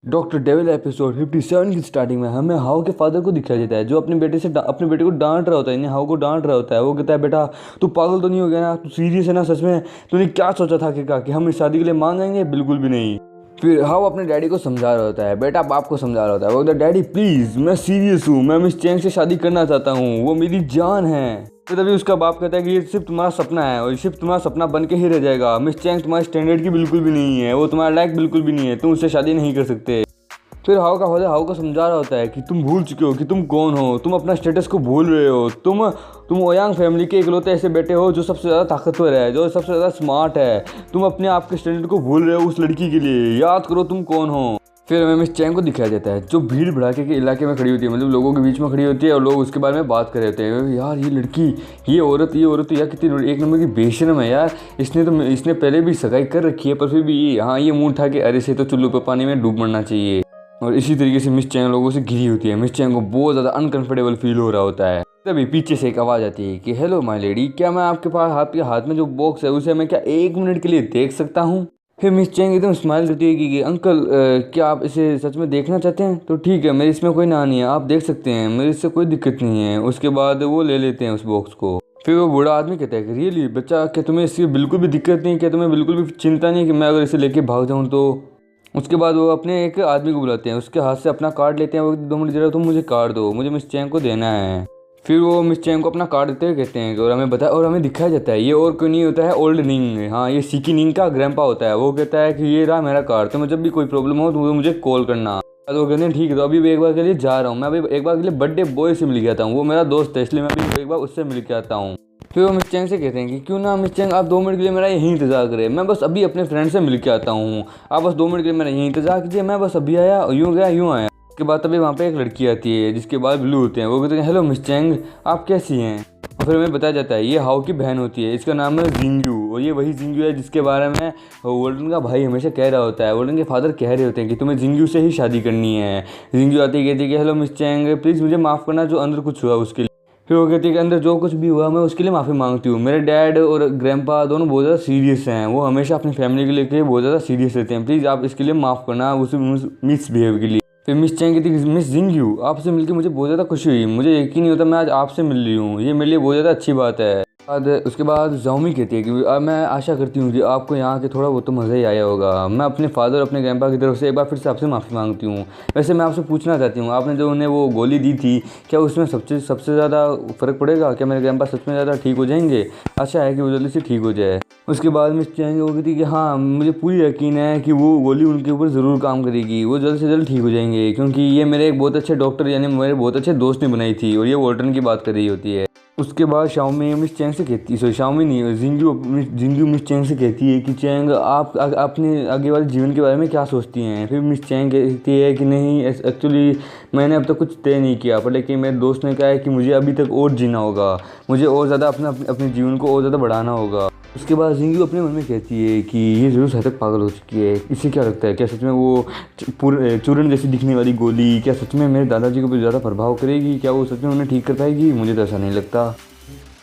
Doctor devil episode 57 की starting में हमें हाउ के फादर को दिखाया जाता है, जो अपने अपने बेटे को डांट रहा होता है, यानी हाउ को डांट रहा होता है। वो कहता है, बेटा तू पागल तो नहीं हो गया ना, तू सीरियस है ना सच में? तूने क्या सोचा था कि हम इस शादी के लिए मान जाएंगे? बिल्कुल भी नहीं। फिर हाउ अपने डैडी को समझा रहा होता है, बेटा बाप को समझा रहा होता है। वो कहता है, डैडी प्लीज़ मैं सीरियस हूँ, मैं मिस चैंग से शादी करना चाहता हूँ, वो मेरी जान है। तो तभी उसका बाप कहता है कि ये सिर्फ तुम्हारा सपना है और सिर्फ तुम्हारा सपना बन के ही रह जाएगा। मिस चैंग तुम्हारे स्टैंडर्ड की बिल्कुल भी नहीं है, वो तुम्हारा लायक बिल्कुल भी नहीं है, तुम उससे शादी नहीं कर सकते। फिर हाउ का फादर हाउ को समझा रहा होता है कि तुम भूल चुके हो कि तुम कौन हो, तुम अपना स्टेटस को भूल रहे हो। तुम ओयांग फैमिली के इकलौते ऐसे बेटे हो जो सबसे ज़्यादा ताकतवर है, जो सबसे ज़्यादा स्मार्ट है। तुम अपने आप के स्टैंडर्ड को भूल रहे हो उस लड़की के लिए। याद करो तुम कौन हो। फिर हमें मिस चैंग को दिखाया जाता है, जो भीड़ भड़ाके के इलाके में खड़ी होती है, मतलब लोगों के बीच में खड़ी होती है और लोग उसके बारे में बात कर रहे होते हैं। यार ये लड़की, ये औरत तो यार कितनी एक नंबर की बेशरम है यार। इसने पहले भी सगाई कर रखी है, पर फिर भी हाँ ये मुंह उठा के अरे से तो चुल्लू पे पानी में डूब मरना चाहिए। और इसी तरीके से मिस चैंग लोगों से घिरी होती है। मिस चैंग को बहुत ज़्यादा अनकंफर्टेबल फील हो रहा होता है। तभी पीछे से एक आवाज़ आती है कि हेलो माय लेडी, क्या मैं आपके हाथ में जो बॉक्स है उसे मैं क्या 1 मिनट के लिए देख सकता हूँ? फिर मिस चैंग एकदम स्माइल करती है कि अंकल क्या आप इसे सच में देखना चाहते हैं? तो ठीक है, मेरे इसमें कोई ना नहीं है, आप देख सकते हैं, मेरे इससे कोई दिक्कत नहीं है। उसके बाद वो ले लेते हैं उस बॉक्स को। फिर वो बूढ़ा आदमी कहता है कि रियली बच्चा, क्या तुम्हें इसकी बिल्कुल भी दिक्कत नहीं? क्या तुम्हें बिल्कुल भी चिंता नहीं कि मैं अगर इसे लेके भाग जाऊँ तो? उसके बाद वो अपने एक आदमी को बुलाते हैं, उसके हाथ से अपना कार्ड लेते हैं। वो 2 मिनट जरा तुम मुझे कार्ड दो, मुझे मिस चैंग को देना है। फिर वो मिस चैंग को अपना कार्ड देते हुए कहते हैं और हमें दिखाया जाता है ये और कोई नहीं होता है, ओल्ड निंग। हाँ ये सीकी निंग का ग्रैंपा होता है। वो कहता है कि ये रहा मेरा कार्ड, तुम्हें जब भी कोई प्रॉब्लम हो तो मुझे कॉल करना। तो वो कहते हैं ठीक है, तो अभी एक बार के लिए जा रहा हूँ, मैं अभी एक बार के लिए बर्थडे बॉय से मिल के आता हूँ, वो मेरा दोस्त है, इसलिए मैं अभी एक बार उससे मिल के आता हूँ। फिर वो मिस चैंग से कहते हैं कि क्यों ना मिस चैंग आप 2 मिनट के लिए मेरा यहीं इंतजार करें, मैं बस अभी अपने फ्रेंड से मिल के आता हूँ, आप बस 2 मिनट के लिए मेरा यहीं इंतजार कीजिए, मैं बस अभी आया, यूँ गया यूँ आया। उसके बाद तभी वहाँ पे एक लड़की आती है जिसके बाल ब्लू होते हैं। वो कहते हैं हेलो मिस चैंग, आप कैसी हैं? और फिर हमें बताया जाता है ये हाउ की बहन होती है, इसका नाम है जिंगयू। और ये वही जिंगयू है जिसके बारे में वोल्टन का भाई हमेशा कह रहा होता है। वोल्टन के फादर कह रहे होते हैं कि तुम्हें जिंगयू से ही शादी करनी है। जिंगयू आती कहती है कि हेलो मिस चैंग, प्लीज़ मुझे माफ़ करना जो अंदर कुछ हुआ उसके लिए। फिर वो कहती है कि अंदर जो कुछ भी हुआ मैं उसके लिए माफ़ी मांगती हूँ। मेरे डैड और ग्रैंपा दोनों बहुत ज़्यादा सीरियस हैं, वो हमेशा अपनी फैमिली के लेके बहुत ज़्यादा सीरियस रहते हैं, प्लीज़ आप इसके लिए माफ़ करना उस मिसबिहेव के लिए। फिर मिस चैंग कहती है मिस जिंगयू, आपसे मिलकर मुझे बहुत ज़्यादा खुशी हुई, मुझे यकीन नहीं होता मैं आज आपसे मिल रही हूँ, ये मेरे लिए बहुत ज़्यादा अच्छी बात है। उसके बाद जाओमी कहती है कि मैं आशा करती हूँ कि आपको यहाँ के थोड़ा बहुत तो मज़ा ही आया होगा। मैं अपने फादर और अपने ग्रैंपा की तरफ से एक बार फिर से आपसे माफ़ी मांगती हूँ। वैसे मैं आपसे पूछना चाहती हूँ, आपने जो उन्हें वो गोली दी थी, क्या उसमें सबसे ज़्यादा फ़र्क पड़ेगा? क्या मेरे ग्रैंपा सच में ज़्यादा ठीक हो जाएंगे? अच्छा है कि वो जल्दी से ठीक हो जाए। उसके बाद मिस चैंग वो कहती कि हाँ मुझे पूरी यकीन है कि वो गोली उनके ऊपर ज़रूर काम करेगी, वो जल्द से जल्द ठीक हो जाएंगे, क्योंकि ये मेरे एक बहुत अच्छे डॉक्टर यानी मेरे बहुत अच्छे दोस्त ने बनाई थी। और ये वॉल्टन की बात कर रही होती है। उसके बाद शाओमी मिस चैंग से कहती है, शाओमी नहीं, जिंगयू मिस चैंग से कहती है कि चैंग आप अपने आगे वाले जीवन के बारे में क्या सोचती हैं? फिर मिस चैंग कहती है कि नहीं एक्चुअली मैंने अब तक कुछ तय नहीं किया, पर लेकिन मेरे दोस्त ने कहा है कि मुझे अभी तक और जीना होगा, मुझे और ज़्यादा अपने जीवन को और ज़्यादा बढ़ाना होगा। उसके बाद जिंगयू अपने मन में कहती है कि ये ज़रूर हद तक पागल हो चुकी है, इसे क्या लगता है क्या सच में वो चूरन जैसी दिखने वाली गोली क्या सच में मेरे दादाजी को भी ज़्यादा प्रभाव करेगी? क्या वो सच में उन्हें ठीक कर पाएगी? मुझे तो ऐसा नहीं लगता।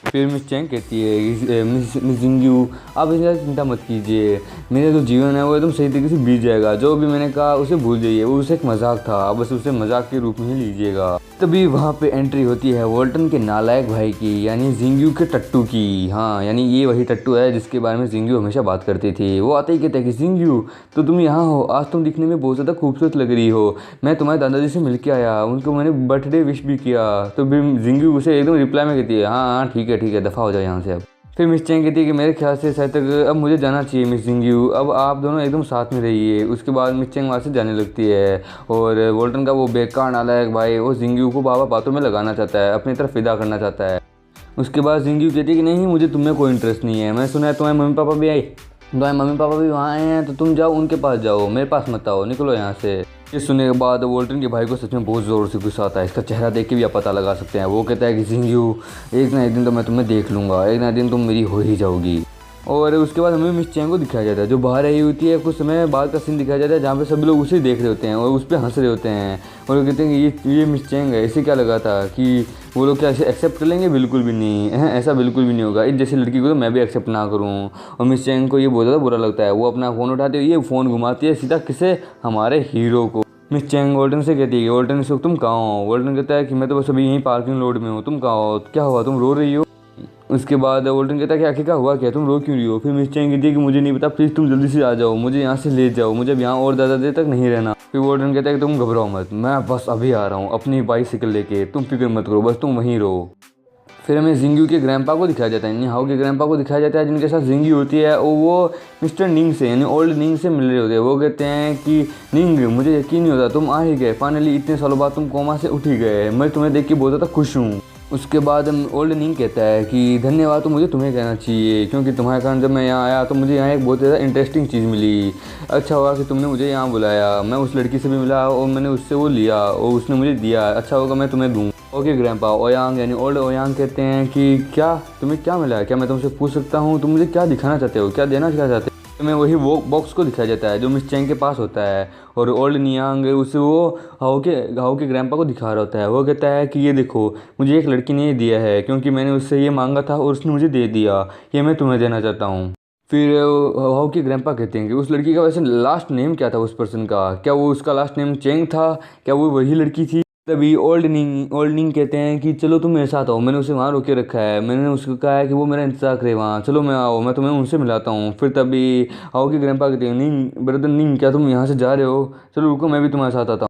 फिर मिस चैंग कहती है मिस जिंगयू, आप इसकी चिंता मत कीजिए, मेरा जो जीवन है वो एकदम सही तरीके से बीत जाएगा, जो भी मैंने कहा उसे भूल जाइए, वो उसे एक मजाक था, आप बस उसे मजाक के रूप में ही लीजिएगा। तभी वहाँ पे एंट्री होती है वॉल्टन के नालायक भाई की, यानी जिंगयू के टट्टू की। हाँ यानी ये वही टट्टू है जिसके बारे में जिंगयू हमेशा बात करती थी। वो आते ही कहते हैं कि जिंगयू तो तुम यहाँ हो, आज तुम दिखने में बहुत ज़्यादा खूबसूरत लग रही हो, मैं तुम्हारे दादाजी से मिल के आया, उनको मैंने बर्थडे विश भी किया। तो जिंगयू उसे एकदम रिप्लाई में कहती है हाँ हाँ ठीक है दफ़ा हो जाए यहाँ से अब। फिर मिस चैंग कहती है कि मेरे ख्याल से शायद तक अब मुझे जाना चाहिए मिस जिंगयू, अब आप दोनों एकदम साथ में रहिए। उसके बाद मिस चैंग वहाँ से जाने लगती है और वॉल्टन का वो बेकार नालायक भाई वो जिंगयू को बातों में लगाना चाहता है, अपनी तरफ फिदा करना चाहता है। उसके बाद जिंगयू कहती है कि नहीं मुझे तुम्हें कोई इंटरेस्ट नहीं है, मैं सुना है तुम्हारे मम्मी पापा भी वहाँ आए हैं, तो तुम जाओ उनके पास जाओ, मेरे पास मत आओ, निकलो यहाँ से। ये सुनने के बाद वॉल्टन के भाई को सच में बहुत ज़ोर से गुस्सा आता है, इसका चेहरा देख के भी आप पता लगा सकते हैं। वो कहता है कि जिंगयू एक ना एक दिन तो मैं तुम्हें देख लूँगा, एक ना एक दिन तुम मेरी हो ही जाओगी। और उसके बाद हमें मिस चैंग को दिखाया जाता है जो बाहर आई होती है। कुछ समय बाद का सीन दिखाया जाता है जहाँ पे सभी लोग उसे देख रहे होते हैं और उस पर हंस रहे होते हैं और वो कहते हैं कि ये मिस चैंग है, इसे क्या लगा था कि वो लोग क्या इसे एक्सेप्ट कर लेंगे? बिल्कुल भी नहीं, ऐसा बिल्कुल भी नहीं होगा, इस जैसी लड़की को तो मैं भी एक्सेप्ट ना करूँ। और मिस चैंग को ये बहुत ज़्यादा बुरा लगता है, वो अपना फ़ोन उठाती है, ये फ़ोन घुमाती है सीधा किसे? हमारे हीरो को। मिस चैंग वोल्टन से कहती है, वोल्टन इस वक्त तुम कहाँ हो? वोल्टन कहता है कि मैं तो बस अभी यहीं पार्किंग लॉट में हूँ, तुम कहाँ हो? क्या हुआ, तुम रो रही हो? उसके बाद वोल्टन कहता है कि आखिर क्या हुआ, क्या तुम रो क्यों रही हो? फिर मिस चैंग कहती है कि मुझे नहीं पता, प्लीज़ तुम जल्दी से आ जाओ, मुझे यहाँ से ले जाओ, मुझे अब यहाँ और ज़्यादा देर तक नहीं रहना। फिर वोल्टन कहता है कि तुम घबराओ मत, मैं बस अभी आ रहा हूँ अपनी बाइसिकल लेके, तुम फिक्र मत करो, बस तुम वहीं रहो। फिर हमें जिंगू के ग्रैंपा को दिखाया जाता है, यानी हाउ के ग्रैंपा को दिखाया जाता है, जिनके साथ जिंगी होती है और वो मिस्टर निंग से यानी ओल्ड निंग से मिल रहे होते हैं। वो कहते हैं कि निंग, मुझे यकीन नहीं होता तुम आ ही गए, फाइनली इतने सालों बाद तुम कोमा से उठ ही गए, मैं तुम्हें देख के बहुत ज़्यादा खुश हूँ। उसके बाद ओल्ड निंग कहता है कि धन्यवाद तो मुझे तुम्हें कहना चाहिए, क्योंकि तुम्हारे कारण जब मैं यहाँ आया तो मुझे यहाँ एक बहुत ज़्यादा इंटरेस्टिंग चीज़ मिली। अच्छा हुआ कि तुमने मुझे यहाँ बुलाया, मैं उस लड़की से भी मिला और मैंने उससे वो लिया और उसने मुझे दिया, अच्छा होगा मैं तुम्हें दूँ। ओके ग्रैंपा, ओयांग यानी ओल्ड ओयांग कहते हैं कि क्या तुम्हें क्या मिला है, क्या मैं तुमसे पूछ सकता हूँ, तुम मुझे क्या दिखाना चाहते हो, क्या देना क्या चाहते हो? तुम्हें वही वो बॉक्स को दिखाया जाता है जो मिस चैंग के पास होता है, और ओल्ड नियांग उसे वो हाउ के ग्रैंपा को दिखा रहा होता है। वो कहता है कि ये देखो, मुझे एक लड़की ने ये दिया है क्योंकि मैंने उससे ये मांगा था और उसने मुझे दे दिया, ये मैं तुम्हें देना चाहता हूँ। फिर हाउ के ग्रैंपा कहते हैं कि उस लड़की का वैसे लास्ट नेम क्या था उस पर्सन का, क्या वो उसका लास्ट नेम चेंग था, क्या वो वही लड़की थी? तभी ओल्ड निंग कहते हैं कि चलो तुम मेरे साथ आओ, मैंने उसे वहाँ रोके रखा है, मैंने उसको कहा है कि वो मेरा इंतजार करे वहाँ, चलो मैं आओ, मैं तुम्हें उनसे मिलाता हूँ। फिर तभी हाउ के ग्रैंपा कहते हैं, निंग ब्रदर निंग, क्या तुम यहाँ से जा रहे हो? चलो रुको, मैं भी तुम्हारे साथ आता हूँ।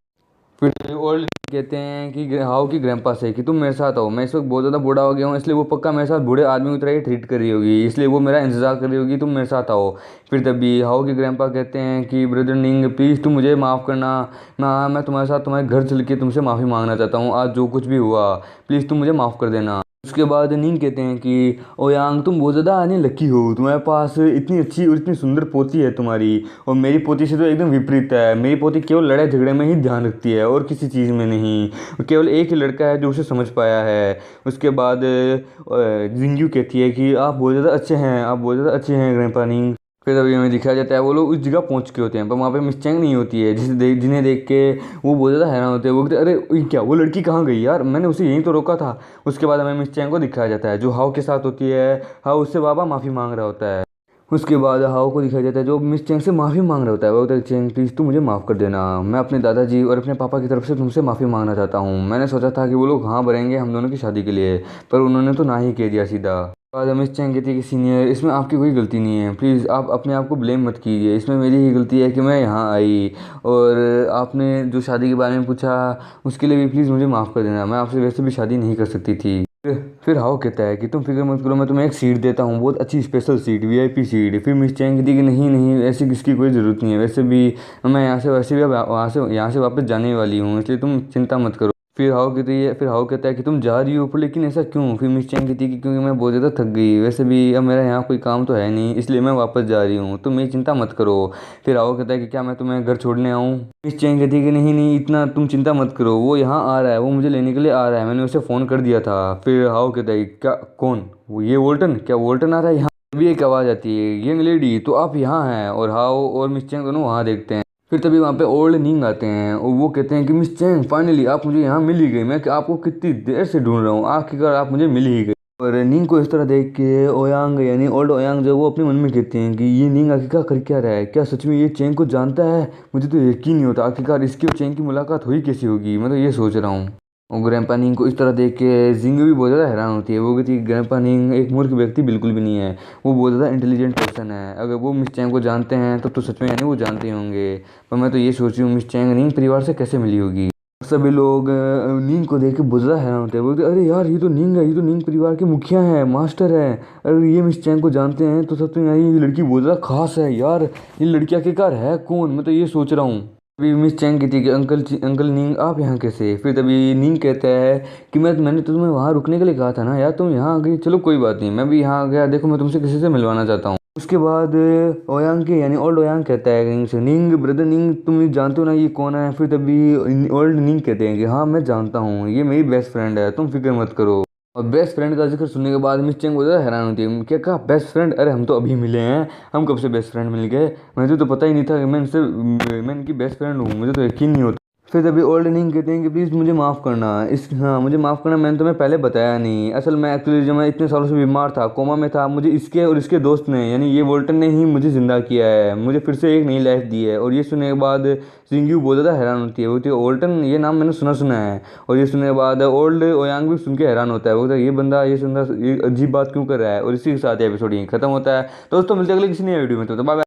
फिर ओल्ड कहते हैं कि हाउ की ग्रैंपा से कि तुम मेरे साथ आओ, मैं इस वक्त बहुत ज़्यादा बूढ़ा हो गया हूँ, इसलिए वो पक्का मेरे साथ बूढ़े आदमी की तरह ही ट्रीट कर रही होगी, इसलिए वो मेरा इंतजार कर रही होगी, तुम मेरे साथ आओ। फिर तभी हाउ की ग्रैंपा कहते हैं कि ब्रदर निंग प्लीज़ तुम मुझे माफ़ करना, मैं तुम्हारे साथ तुम्हारे घर चल के तुमसे माफ़ी मांगना चाहता हूँ, आज जो कुछ भी हुआ प्लीज़ तुम मुझे माफ़ कर देना। उसके बाद निंग कहते हैं कि ओयांग तुम बहुत ज़्यादा आने लकी हो, तुम्हारे पास इतनी अच्छी और इतनी सुंदर पोती है तुम्हारी, और मेरी पोती से तो एकदम विपरीत है, मेरी पोती केवल लड़ाई झगड़े में ही ध्यान रखती है और किसी चीज़ में नहीं, केवल एक ही लड़का है जो उसे समझ पाया है। उसके बाद जिंगू कहती है कि आप बहुत ज़्यादा अच्छे हैं, आप बहुत ज़्यादा अच्छे हैं ग्रैंपा निंग। फिर अभी हमें दिखाया जाता है वो लोग उस जगह पहुंच के होते हैं, पर वहाँ पे मिस चैंग नहीं होती है, जिन्हें देख के वो बहुत ज़्यादा हैरान होते हैं। वो कहते हैं अरे क्या वो लड़की कहाँ गई यार, मैंने उसे यहीं तो रोका था। उसके बाद हमें मिस चैंग को दिखाया जाता है जो हाउ के साथ होती है, हाउ उससे बाबा माफ़ी मांग रहा होता है। उसके बाद हाउ को दिखाया जाता है जो मिस चैंग से माफ़ी मांग रहा होता है। वो कहता है चैंग प्लीज़ तू मुझे माफ़ कर देना, मैं अपने दादाजी और अपने पापा की तरफ से तुमसे माफ़ी मांगना चाहता हूँ, मैंने सोचा था कि वो लोग हाँ भरेंगे हम दोनों की शादी के लिए, पर उन्होंने तो ना ही कह दिया सीधा। बाद हमें चैंग कहती है कि सीनियर इसमें आपकी कोई गलती नहीं है, प्लीज़ आप अपने आप को ब्लेम मत कीजिए, इसमें मेरी ही गलती है कि मैं यहाँ आई, और आपने जो शादी के बारे में पूछा उसके लिए भी प्लीज़ मुझे माफ़ कर देना, मैं आपसे वैसे भी शादी नहीं कर सकती थी। फिर हाउ कहता है कि तुम फिक्र मत करो, मैं तुम्हें एक सीट देता हूँ, बहुत अच्छी स्पेशल सीट, वीआईपी सीट। फिर मिस चैंग कहती है कि नहीं नहीं ऐसी किसकी कोई ज़रूरत नहीं है, वैसे भी मैं यहाँ से वैसे भी अब यहाँ से वापस जाने वाली हूँ, इसलिए तुम चिंता मत करो। फिर हाउ कहता है कि तुम जा रही हो पर लेकिन ऐसा क्यों? फिर मिस चैंग कहती है कि क्योंकि मैं बहुत ज़्यादा थक गई, वैसे भी अब मेरा यहाँ कोई काम तो है नहीं, इसलिए मैं वापस जा रही हूँ, तुम मेरी चिंता मत करो। फिर हाउ कहता है कि क्या मैं तुम्हें घर छोड़ने आऊँ? मिस चैंग कहती है कि नहीं नहीं इतना तुम चिंता मत करो, वो यहाँ आ रहा है, वो मुझे लेने के लिए आ रहा है, मैंने उसे फ़ोन कर दिया था। फिर हाउ कहता है क्या कौन? वो ये वोल्टन, क्या वोल्टन आ रहा है यहाँ? तभी एक आवाज़ आती है यंग लेडी तो आप यहाँ हैं, और हाउ और मिस चैंग दोनों वहाँ देखते हैं। फिर तभी वहाँ पे ओल्ड निंग आते हैं और वो कहते हैं कि मिस चैंग फाइनली आप मुझे यहाँ मिल ही गई, मैं आपको कितनी देर से ढूंढ रहा हूँ, आखिरकार आप मुझे मिल ही गई। और निंग को इस तरह देख के ओयांग यानी ओल्ड ओयांग जो वो अपने मन में कहते हैं कि ये निंग आखिरकार कर क्या रहा है, क्या सच में ये चैंग को जानता है? मुझे तो यकीन नहीं होता, आखिरकार इसकी और चैंग की मुलाकात हुई कैसी होगी, मैं तो ये सोच रहा हूँ। और ग्रैंपा निंग को इस तरह देख के जिंग भी बहुत ज़्यादा हैरान होती है। वो कहती है ग्रैंपा निंग एक मूर्ख व्यक्ति बिल्कुल भी नहीं है, वो बहुत ज़्यादा इंटेलिजेंट पर्सन है, अगर वो मिस चैंग को जानते हैं तब तो सच में यानी वो जानते ही होंगे, पर मैं तो ये सोच रही हूँ मिस चैंग निंग परिवार से कैसे मिली होगी। सभी लोग निंग को देख के बहुत ज़्यादा हैरान होते हैं, बोलते अरे यार ये तो निंग है, ये तो निंग परिवार के मुखिया हैं, मास्टर है, अरे ये मिस चैंग को जानते हैं तो सब तो यार ये लड़की बहुत ज़्यादा खास है यार, ये लड़की आखिरकार है कौन, मैं तो ये सोच रहा हूँ। अभी मिस चैंग कहती है कि अंकल निंग आप यहाँ कैसे? फिर तभी निंग कहता है कि मैंने तो तुम्हें वहाँ रुकने के लिए कहा था ना यार, तुम यहाँ आ गई, चलो कोई बात नहीं, मैं भी यहाँ आ गया, देखो मैं तुमसे किसी से मिलवाना चाहता हूँ। उसके बाद ओयांग के यानी ओल्ड ओयांग कहता है निंग से, निंग ब्रदर निंग तुम जानते हो ना ये कौन है? फिर तभी ओल्ड निंग कहते हैं कि हाँ मैं जानता हूँ, ये मेरी बेस्ट फ्रेंड है, तुम फिक्र मत करो। और बेस्ट फ्रेंड का जिक्र सुनने के बाद मिस चैंग बहुत ज़्यादा हैरान होती है, क्या कहा बेस्ट फ्रेंड? अरे हम तो अभी मिले हैं, हम कब से बेस्ट फ्रेंड मिल गए, मुझे तो पता ही नहीं था कि मैं इनकी बेस्ट फ्रेंड हूँ, मुझे तो यकीन नहीं होता। फिर तभी ओल्ड निंग कहते हैं कि प्लीज़ मुझे माफ़ करना। इस हाँ, मुझे माफ़ करना, मैंने तुम्हें पहले बताया नहीं। असल में एक्चुअली जब मैं इतने सालों से बीमार था, कोमा में था, मुझे इसके और इसके दोस्त ने यानी ये वोल्टन ने ही मुझे ज़िंदा किया है, मुझे फिर से एक नई लाइफ दी है। और ये सुनने के बाद जिंगू बहुत ज़्यादा हैरान होती है, वो बोलती है ओल्टन, ये नाम मैंने सुना सुना है। और ये सुनने के बाद ओल्ड ओयांग भी सुन के हैरान होता है, वो बोलता है ये बंदा ये सुंदर ये अजीब बात क्यों कर रहा है। और इसी के साथ एपिसोड यहीं खत्म होता है। दोस्तों मिलते हैं अगले किसी नई वीडियो में, तो बाय बाय।